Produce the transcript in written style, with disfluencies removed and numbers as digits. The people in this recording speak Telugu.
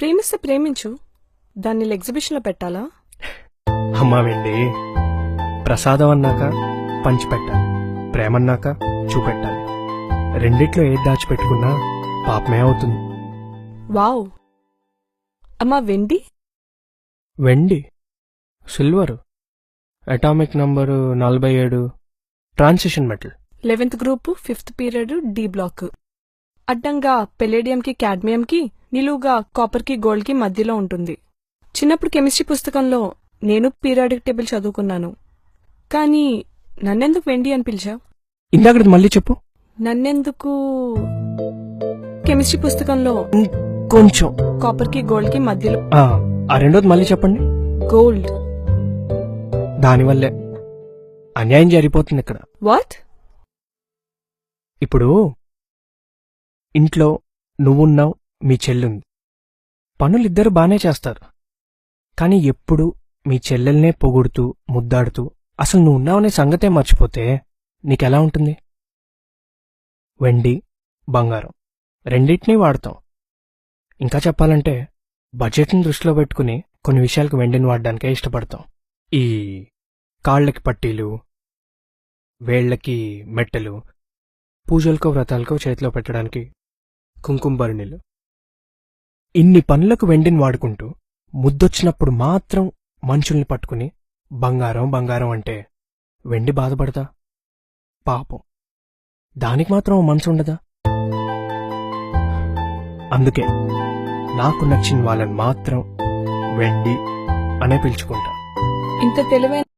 ప్రేమిస్తే ప్రేమించు, దాన్ని ఎగ్జిబిషన్లో పెట్టాలా? అమ్మా వెండి, ప్రసాదం అన్నాక పంచిపెట్టాలి, ప్రేమన్నాక చూపెట్టాలి. రెండిట్లో ఏది దాచిపెట్టుకున్నా పాపమే అవుతుంది. వావ్. అమ్మా వెండి? వెండి, silver, atomic number 47, transition metal. 11th group 5th period D block. అడ్డంగా పెలేడియంకి క్యాడ్మియంకి, నిలువుగా కాపర్కి గోల్డ్కి మధ్యలో ఉంటుంది. చిన్నప్పుడు కెమిస్ట్రీ పుస్తకంలో నేను పీరియాడిక్ టేబుల్ చదువుకున్నాను. కానీ నన్నెందుకు వెండి అని పిలిచావు? ఇందాకది మళ్ళీ చెప్పు. నన్నెందుకు కెమిస్ట్రీ పుస్తకంలో కొంచెం కాపర్కి గోల్డ్కి మధ్యలో ఆ రెండోది మళ్ళీ చెప్పండి. గోల్డ్. దానివల్లే అన్యాయం జరిగిపోతుంది ఇక్కడ. వాట్? ఇప్పుడు ఇంట్లో నువ్వున్నావు, మీ చెల్లుంది. పనులిద్దరు బానే చేస్తారు. కాని ఎప్పుడు మీ చెల్లెల్నే పొగుడుతూ ముద్దాడుతూ అసలు నువ్వున్నావనే సంగతే మర్చిపోతే నీకెలా ఉంటుంది? వెండి, బంగారం రెండింటినీ వాడతాం. ఇంకా చెప్పాలంటే బడ్జెట్ని దృష్టిలో పెట్టుకుని కొన్ని విషయాలకు వెండిని వాడడానికే ఇష్టపడతాం. ఈ కాళ్ళకి పట్టీలు, వేళ్లకి మెట్టెలు, పూజలకో వ్రతాలకో చేతిలో పెట్టడానికి కుంకుమ భరణిలు, ఇన్ని పనులకు వెండిని వాడుకుంటూ ముద్దొచ్చినప్పుడు మాత్రం మనుషుల్ని పట్టుకుని బంగారం బంగారం అంటే వెండి బాధపడతా? పాపం, దానికి మాత్రం ఓ మనసు ఉండదా? అందుకే నాకు నచ్చిన వాళ్ళని మాత్రం వెండి అనే పిలుచుకుంటా. ఇంత తెలివైన